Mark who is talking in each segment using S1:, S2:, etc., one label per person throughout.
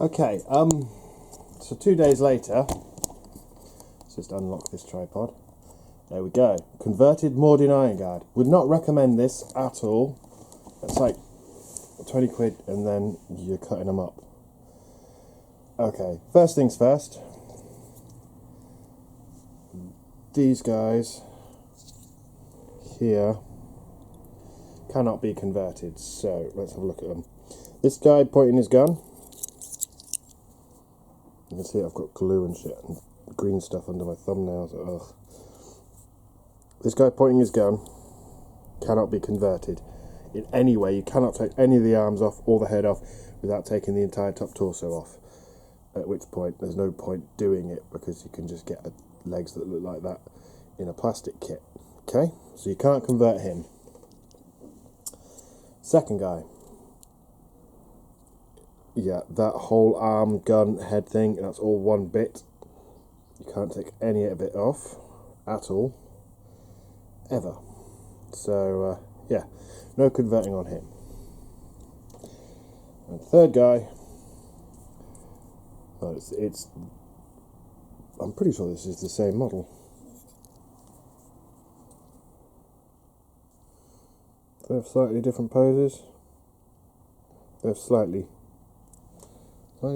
S1: Okay, so 2 days later, let's just unlock this tripod. There we go. Converted mordian iron guard. Would not recommend this at all. It's like 20 quid and then you're cutting them up. Okay, first things first. These guys here cannot be converted, so let's have a look at them. This guy pointing his gun. You can see I've got glue and shit and green stuff under my thumbnails. Ugh. This guy pointing his gun cannot be converted in any way. You cannot take any of the arms off or the head off without taking the entire top torso off. At which point there's no point doing it because you can just get legs that look like that in a plastic kit. Okay, so you can't convert him. Second guy. Yeah, that whole arm, gun, head thing, that's all one bit. You can't take any of it off at all, ever. So, yeah, no converting on him. And third guy, well, I'm pretty sure this is the same model. They have slightly different poses. They have slightly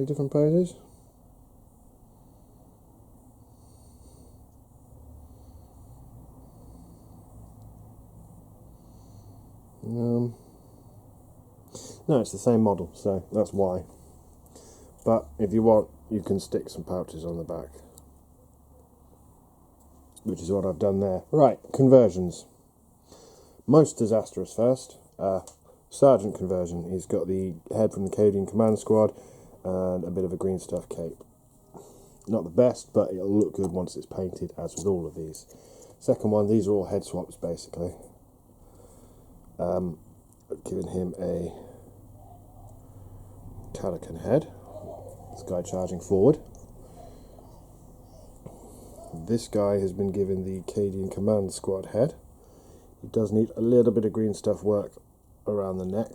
S1: different poses. No, it's the same model, so that's why. But if you want, you can stick some pouches on the back, which is what I've done there. Right, conversions. Most disastrous first. Sergeant conversion. He's got the head from the Cadian Command Squad and a bit of a green stuff cape. Not the best, but it'll look good once it's painted, as with all of these. Second one, these are all head swaps basically. Giving him a Calican head. This guy charging forward. This guy has been given the Cadian Command Squad head. He does need a little bit of green stuff work around the neck.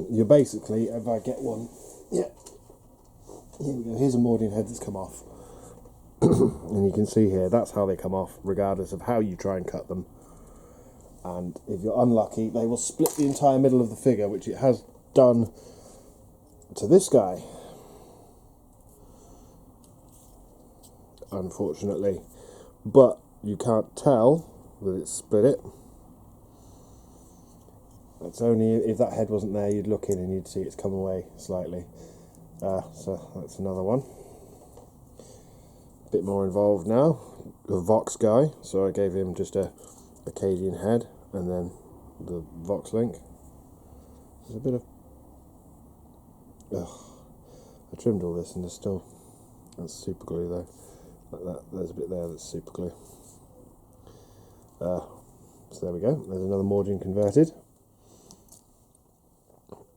S1: You're basically, if I get one, yeah, here we go, here's a mordian head that's come off. And you can see here, that's how they come off, regardless of how you try and cut them. And if you're unlucky, they will split the entire middle of the figure, which it has done to this guy, unfortunately. But you can't tell that it's split it. It's only if that head wasn't there, you'd look in and you'd see it's come away slightly. So that's another one. Bit more involved now. The Vox guy, so I gave him just a Cadian head and then the Vox link. There's a bit of... I trimmed all this and there's still... That's super glue though. Like that. There's a bit there that's super glue. So there we go. There's another mordian converted.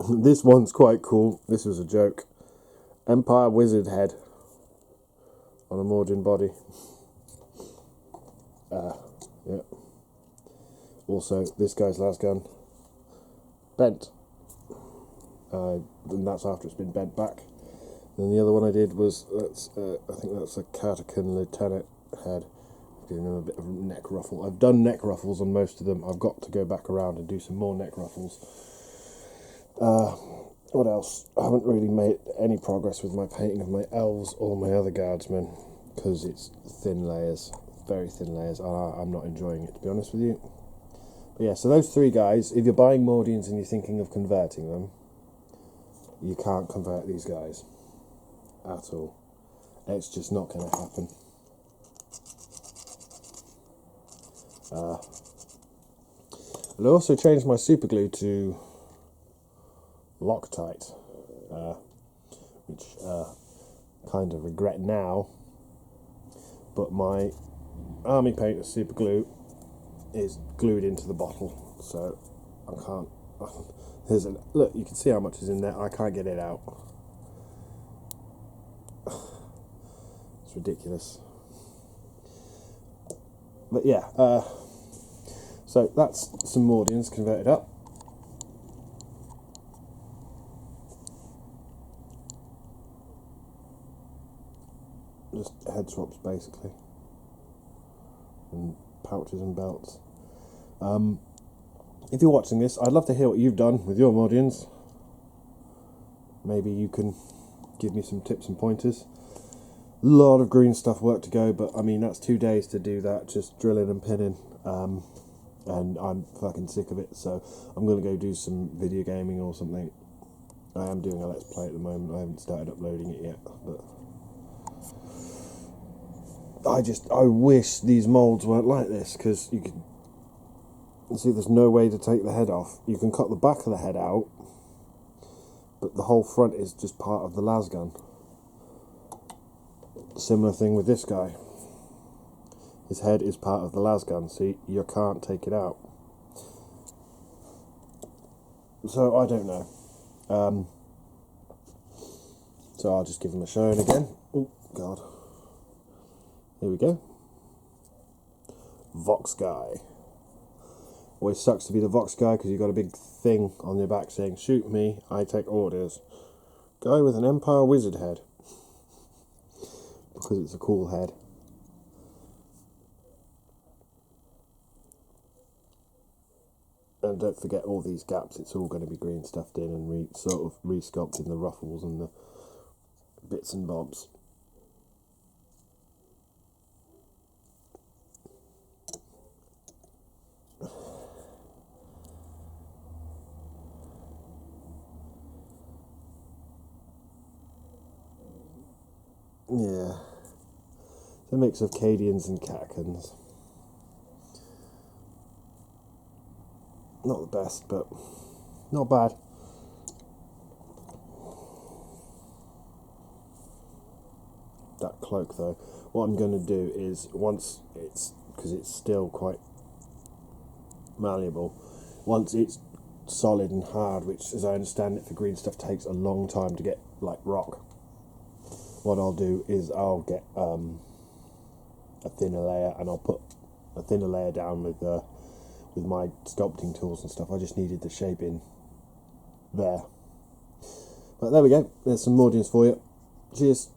S1: This one's quite cool. This was a joke. Empire Wizard head on a mordian body. Yeah. Also, this guy's las gun bent. And that's after it's been bent back. Then the other one I did was, I think that's a Catacan Lieutenant head. Giving him a bit of neck ruffle. I've done neck ruffles on most of them. I've got to go back around and do some more neck ruffles. What else? I haven't really made any progress with my painting of my elves or my other guardsmen because it's thin layers, very thin layers. I'm not enjoying it, to be honest with you. But yeah, so those three guys, if you're buying mordians and you're thinking of converting them, you can't convert these guys at all. It's just not going to happen. And I also changed my super glue to Loctite, which kind of regret now, but my army paint of super glue is glued into the bottle, so I can't. Look, you can see how much is in there. I can't get it out. It's ridiculous. But yeah, so that's some mordians converted up. just head swaps basically, and pouches and belts. If you're watching this, I'd love to hear what you've done with your mordians. Maybe you can give me some tips and pointers. A lot of green stuff work to go, but I mean that's 2 days to do that, just drilling and pinning, and I'm fucking sick of it, so I'm going to go do some video gaming or something. I am doing a Let's Play at the moment. I haven't started uploading it yet, but I wish these moulds weren't like this, because you can see there's no way to take the head off. You can cut the back of the head out, but the whole front is just part of the las gun. Similar thing with this guy. His head is part of the las gun, so you can't take it out. So I don't know. So I'll just give him a showing again. Oh god. Here we go. Vox guy. Always sucks to be the Vox guy because you've got a big thing on your back saying, "Shoot me, I take orders." Guy with an Empire Wizard head. Because it's a cool head. And don't forget all these gaps, it's all going to be green stuffed in and sort of re-sculpting the ruffles and the bits and bobs. Yeah. It's a mix of Cadians and Catacans. Not the best, but not bad. That cloak though, what I'm going to do is, once it's, because it's still quite malleable, once it's solid and hard, which as I understand it for green stuff takes a long time to get like rock, what I'll do is I'll get a thinner layer, and I'll put a thinner layer down with my sculpting tools and stuff. I just needed the shape in there. But there we go, there's some mordians for you. Cheers.